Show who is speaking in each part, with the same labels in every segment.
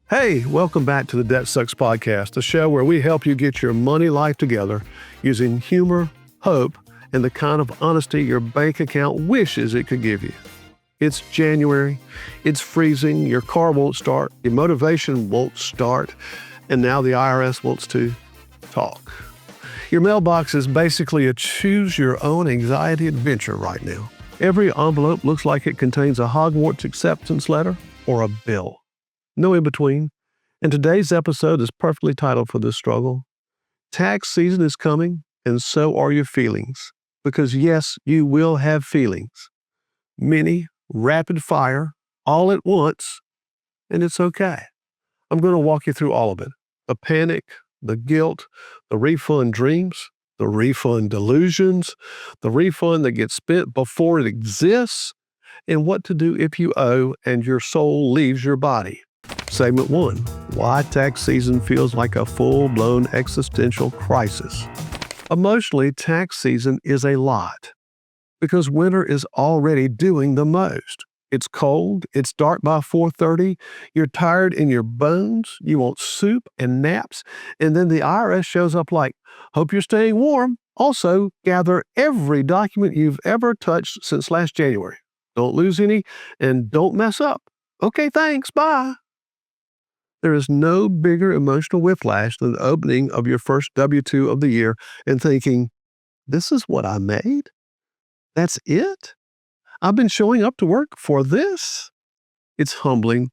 Speaker 1: Hey, welcome back to the Debt Sucks podcast, the show where we help you get your money life together using humor, hope, and the kind of honesty your bank account wishes it could give you. It's January, it's freezing, your car won't start, your motivation won't start, and now the IRS wants to talk. Your mailbox is basically a choose-your-own anxiety adventure right now. Every envelope looks like it contains a Hogwarts acceptance letter or a bill. No in between. And today's episode is perfectly titled for this struggle. Tax season is coming, and so are your feelings. Because yes, you will have feelings. Many, rapid fire, all at once, and it's okay. I'm going to walk you through all of it. The panic, the guilt, the refund dreams, the refund delusions, the refund that gets spent before it exists, and what to do if you owe and your soul leaves your body. Segment 1, why tax season feels like a full-blown existential crisis. Emotionally, tax season is a lot because winter is already doing the most. It's cold, it's dark by 4:30, you're tired in your bones, you want soup and naps, and then the IRS shows up like, hope you're staying warm. Also, gather every document you've ever touched since last January. Don't lose any and don't mess up. Okay, thanks, bye. There is no bigger emotional whiplash than the opening of your first W-2 of the year and thinking, this is what I made? That's it? I've been showing up to work for this? It's humbling.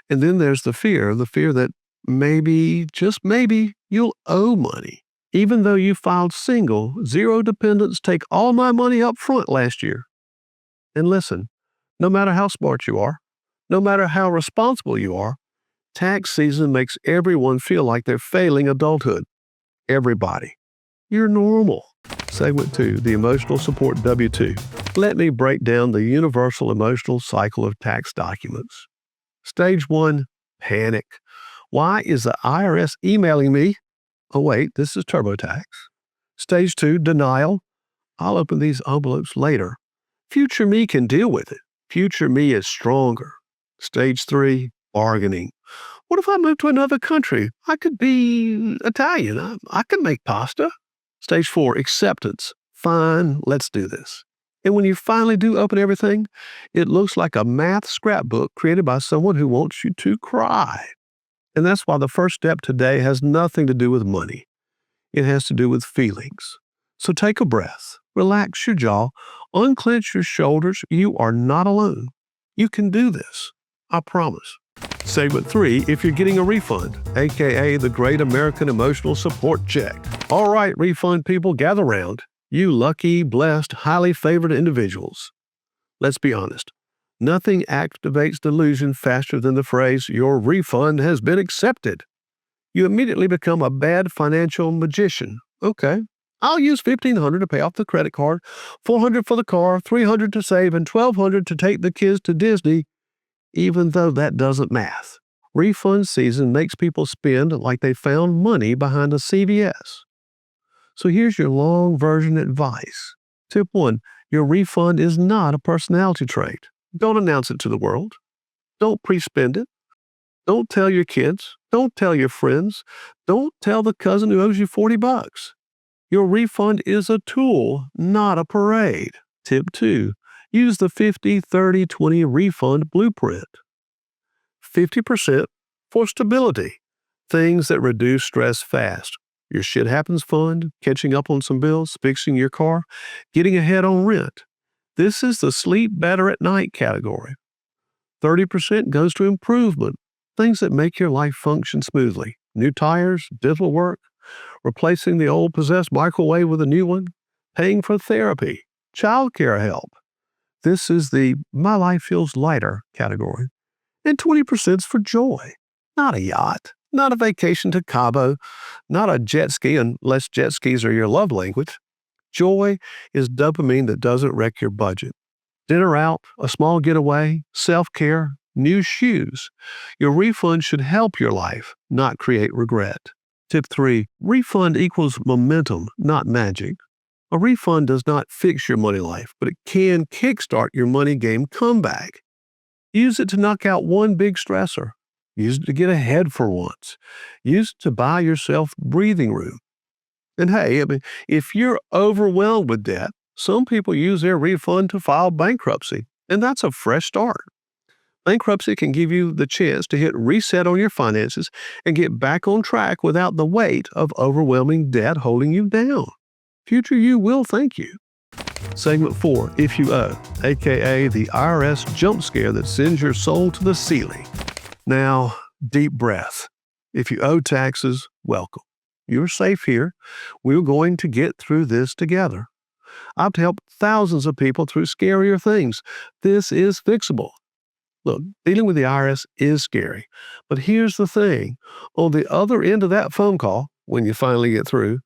Speaker 1: And then there's the fear that maybe, just maybe, you'll owe money. Even though you filed single, zero dependents, take all my money up front last year. And listen, no matter how smart you are, no matter how responsible you are, tax season makes everyone feel like they're failing adulthood. Everybody. You're normal. Segment 2, the emotional support W-2. Let me break down the universal emotional cycle of tax documents. Stage 1, panic. Why is the IRS emailing me? Oh wait, this is TurboTax. Stage 2, denial. I'll open these envelopes later. Future me can deal with it. Future me is stronger. Stage 3, bargaining. What if I move to another country? I could be Italian. I could make pasta. Stage 4, acceptance. Fine, let's do this. And when you finally do open everything, it looks like a math scrapbook created by someone who wants you to cry. And that's why the first step today has nothing to do with money. It has to do with feelings. So take a breath, relax your jaw, unclench your shoulders. You are not alone. You can do this. I promise. Segment 3, if you're getting a refund, aka the Great American Emotional Support Check. All right, refund people, gather round. You lucky, blessed, highly favored individuals. Let's be honest. Nothing activates delusion faster than the phrase, your refund has been accepted. You immediately become a bad financial magician. Okay, I'll use $1,500 to pay off the credit card, $400 for the car, $300 to save, and $1,200 to take the kids to Disney, even though that doesn't math. Refund season makes people spend like they found money behind a CVS. So here's your long version advice. Tip 1, your refund is not a personality trait. Don't announce it to the world. Don't pre-spend it. Don't tell your kids. Don't tell your friends. Don't tell the cousin who owes you $40. Your refund is a tool, not a parade. Tip 2, use the 50-30-20 refund blueprint. 50% for stability, things that reduce stress fast. Your shit happens fund, catching up on some bills, fixing your car, getting ahead on rent. This is the sleep better at night category. 30% goes to improvement, things that make your life function smoothly. New tires, dental work, replacing the old possessed microwave with a new one, paying for therapy, childcare help. This is the my life feels lighter category. And 20% is for joy. Not a yacht, not a vacation to Cabo, not a jet ski unless jet skis are your love language. Joy is dopamine that doesn't wreck your budget. Dinner out, a small getaway, self-care, new shoes. Your refund should help your life, not create regret. Tip 3, refund equals momentum, not magic. A refund does not fix your money life, but it can kickstart your money game comeback. Use it to knock out one big stressor. Use it to get ahead for once. Use it to buy yourself breathing room. And hey, if you're overwhelmed with debt, some people use their refund to file bankruptcy, and that's a fresh start. Bankruptcy can give you the chance to hit reset on your finances and get back on track without the weight of overwhelming debt holding you down. Future you will thank you. Segment 4, If You Owe, aka the IRS jump scare that sends your soul to the ceiling. Now, deep breath. If you owe taxes, welcome. You're safe here. We're going to get through this together. I've helped thousands of people through scarier things. This is fixable. Look, dealing with the IRS is scary. But here's the thing. On the other end of that phone call, when you finally get through,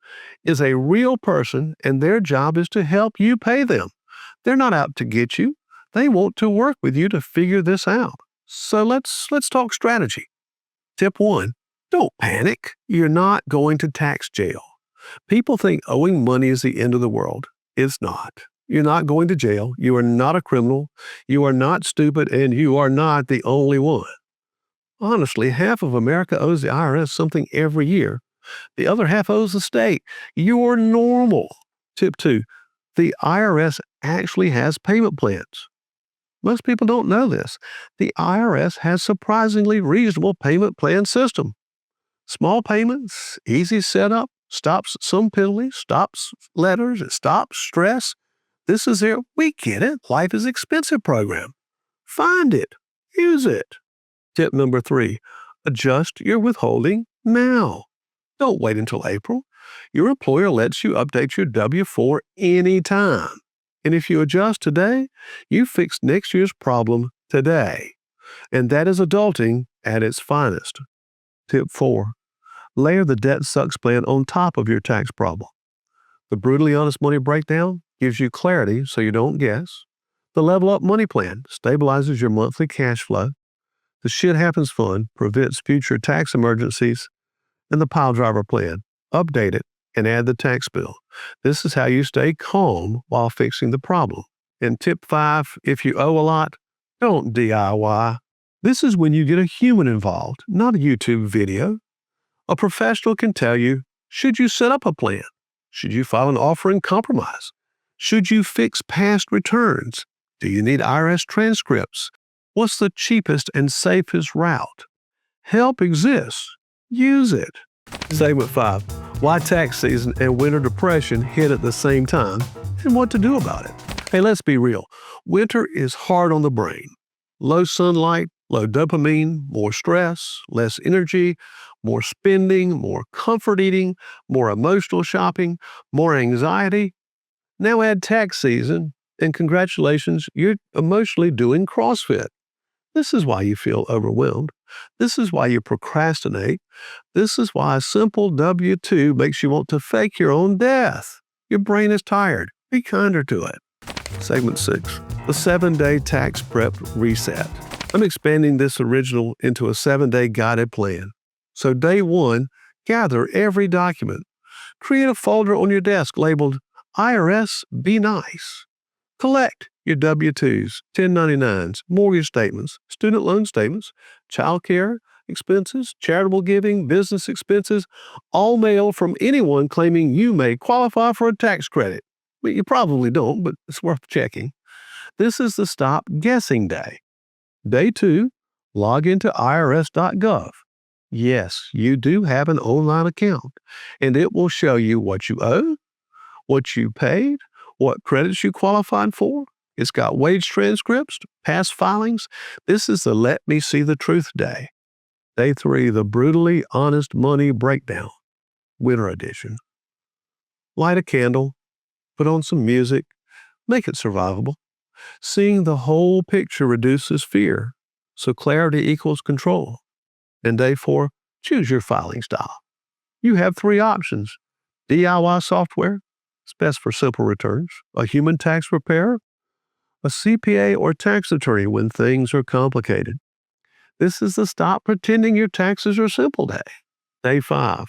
Speaker 1: is a real person, and their job is to help you pay them. They're not out to get you. They want to work with you to figure this out. So let's talk strategy. Tip 1, don't panic. You're not going to tax jail. People think owing money is the end of the world. It's not. You're not going to jail. You are not a criminal. You are not stupid, and you are not the only one. Honestly, half of America owes the IRS something every year. The other half owes the state. You're normal. Tip 2, the IRS actually has payment plans. Most people don't know this. The IRS has surprisingly reasonable payment plan system. Small payments, easy setup, stops some penalties, stops letters, it stops stress. This is their "we get it, life is expensive" program. Find it. Use it. Tip number 3, adjust your withholding now. Don't wait until April. Your employer lets you update your W-4 anytime. And if you adjust today, you fix next year's problem today. And that is adulting at its finest. Tip 4, layer the Debt Sucks plan on top of your tax problem. The Brutally Honest Money Breakdown gives you clarity so you don't guess. The Level Up Money Plan stabilizes your monthly cash flow. The Shit Happens Fund prevents future tax emergencies. And the Pile Driver Plan, update it and add the tax bill. This is how you stay calm while fixing the problem. And tip 5, if you owe a lot, don't DIY. This is when you get a human involved, not a YouTube video. A professional can tell you, should you set up a plan? Should you file an offer in compromise? Should you fix past returns? Do you need IRS transcripts? What's the cheapest and safest route? Help exists. Use it. Segment 5, why tax season and winter depression hit at the same time and what to do about it. Hey, let's be real. Winter is hard on the brain. Low sunlight, low dopamine, more stress, less energy, more spending, more comfort eating, more emotional shopping, more anxiety. Now add tax season, and congratulations, you're emotionally doing CrossFit. This is why you feel overwhelmed. This is why you procrastinate. This is why a simple W-2 makes you want to fake your own death. Your brain is tired. Be kinder to it. Segment 6, the 7-day tax prep reset. I'm expanding this original into a 7-day guided plan. So day 1, gather every document. Create a folder on your desk labeled IRS Be Nice. Collect your W-2s, 1099s, mortgage statements, student loan statements, child care expenses, charitable giving, business expenses, all mail from anyone claiming you may qualify for a tax credit. Well, you probably don't, but it's worth checking. This is the stop guessing day. Day 2, log into irs.gov. Yes, you do have an online account, and it will show you what you owe, what you paid, what credits you qualified for. It's got wage transcripts, past filings. This is the Let Me See the Truth Day. Day 3, the Brutally Honest Money Breakdown, Winter Edition. Light a candle, put on some music, make it survivable. Seeing the whole picture reduces fear, so clarity equals control. And day 4, choose your filing style. You have 3 options. DIY software, it's best for simple returns. A human tax preparer, a CPA or tax attorney when things are complicated. This is the stop pretending your taxes are simple day. Day 5,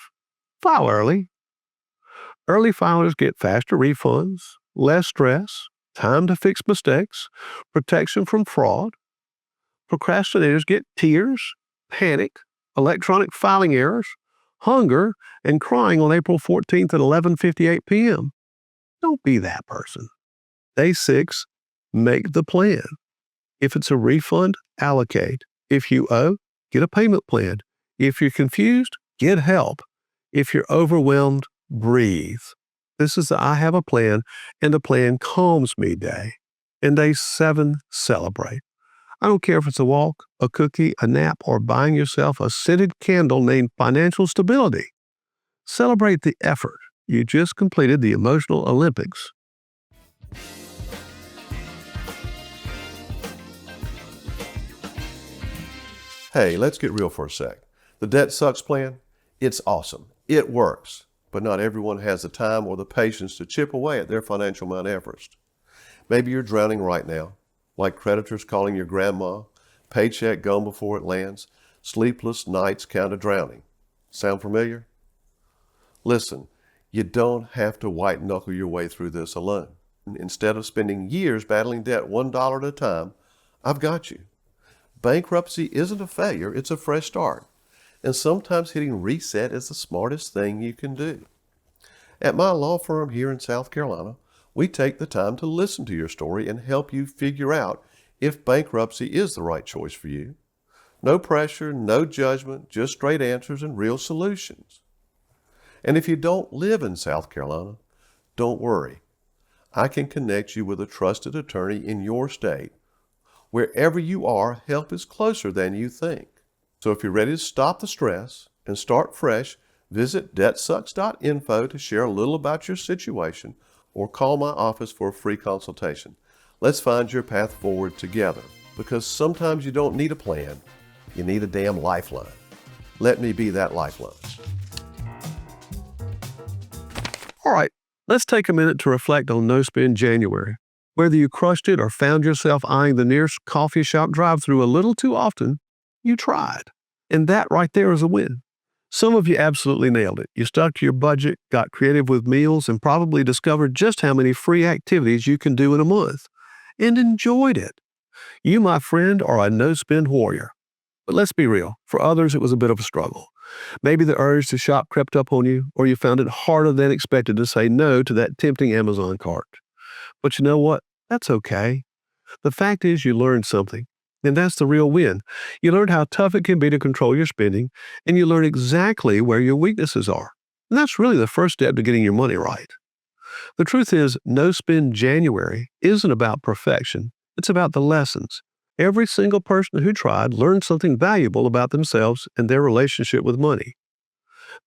Speaker 1: file early. Early filers get faster refunds, less stress, time to fix mistakes, protection from fraud. Procrastinators get tears, panic, electronic filing errors, hunger, and crying on April 14th at 11:58 p.m. Don't be that person. Day 6, make the plan. If it's a refund, allocate. If you owe, get a payment plan. If you're confused, get help. If you're overwhelmed, breathe. This is the I have a plan and the plan calms me day. And day 7, celebrate. I don't care if it's a walk, a cookie, a nap, or buying yourself a scented candle named financial stability. Celebrate the effort. You just completed the emotional Olympics.
Speaker 2: Hey, let's get real for a sec. The Debt Sucks plan, it's awesome. It works. But not everyone has the time or the patience to chip away at their financial Mount Everest. Maybe you're drowning right now, like creditors calling your grandma, paycheck gone before it lands, sleepless nights count to drowning. Sound familiar? Listen, you don't have to white-knuckle your way through this alone. Instead of spending years battling debt $1 at a time, I've got you. Bankruptcy isn't a failure, it's a fresh start. And sometimes hitting reset is the smartest thing you can do. At my law firm here in South Carolina, we take the time to listen to your story and help you figure out if bankruptcy is the right choice for you. No pressure, no judgment, just straight answers and real solutions. And if you don't live in South Carolina, don't worry. I can connect you with a trusted attorney in your state. Wherever you are, help is closer than you think. So if you're ready to stop the stress and start fresh, visit debtsucks.info to share a little about your situation or call my office for a free consultation. Let's find your path forward together, because sometimes you don't need a plan, you need a damn lifeline. Let me be that lifeline.
Speaker 1: All right, let's take a minute to reflect on No Spend January. Whether you crushed it or found yourself eyeing the nearest coffee shop drive-thru a little too often, you tried. And that right there is a win. Some of you absolutely nailed it. You stuck to your budget, got creative with meals, and probably discovered just how many free activities you can do in a month. And enjoyed it. You, my friend, are a no-spend warrior. But let's be real. For others, it was a bit of a struggle. Maybe the urge to shop crept up on you, or you found it harder than expected to say no to that tempting Amazon cart. But you know what? That's okay. The fact is you learned something. And that's the real win. You learned how tough it can be to control your spending, and you learn exactly where your weaknesses are. And that's really the first step to getting your money right. The truth is, No Spend January isn't about perfection. It's about the lessons. Every single person who tried learned something valuable about themselves and their relationship with money.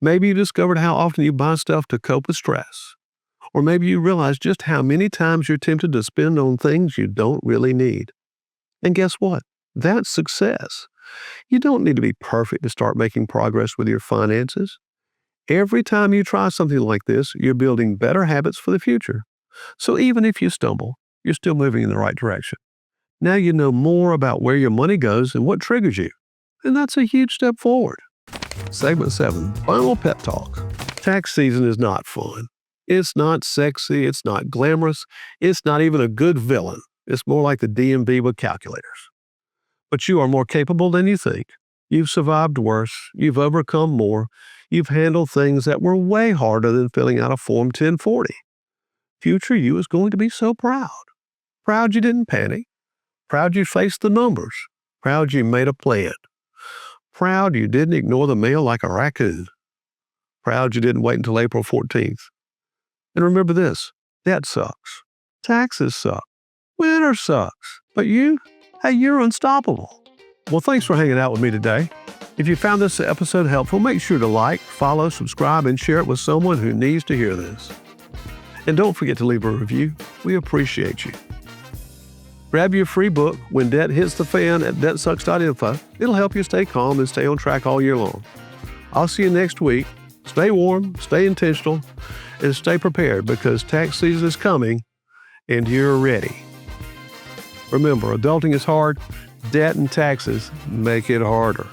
Speaker 1: Maybe you discovered how often you buy stuff to cope with stress. Or maybe you realized just how many times you're tempted to spend on things you don't really need. And guess what? That's success. You don't need to be perfect to start making progress with your finances. Every time you try something like this, you're building better habits for the future. So even if you stumble, you're still moving in the right direction. Now you know more about where your money goes and what triggers you. And that's a huge step forward. Segment 7, Final Pep Talk. Tax season is not fun. It's not sexy. It's not glamorous. It's not even a good villain. It's more like the DMV with calculators. But you are more capable than you think. You've survived worse. You've overcome more. You've handled things that were way harder than filling out a Form 1040. Future you is going to be so proud. Proud you didn't panic. Proud you faced the numbers. Proud you made a plan. Proud you didn't ignore the mail like a raccoon. Proud you didn't wait until April 14th. And remember this, debt sucks. Taxes suck. Winter sucks. But you? Hey, you're unstoppable. Well, thanks for hanging out with me today. If you found this episode helpful, make sure to like, follow, subscribe, and share it with someone who needs to hear this. And don't forget to leave a review. We appreciate you. Grab your free book, When Debt Hits the Fan, at debtsucks.info. It'll help you stay calm and stay on track all year long. I'll see you next week. Stay warm, stay intentional, and stay prepared, because tax season is coming and you're ready. Remember, adulting is hard. Debt and taxes make it harder.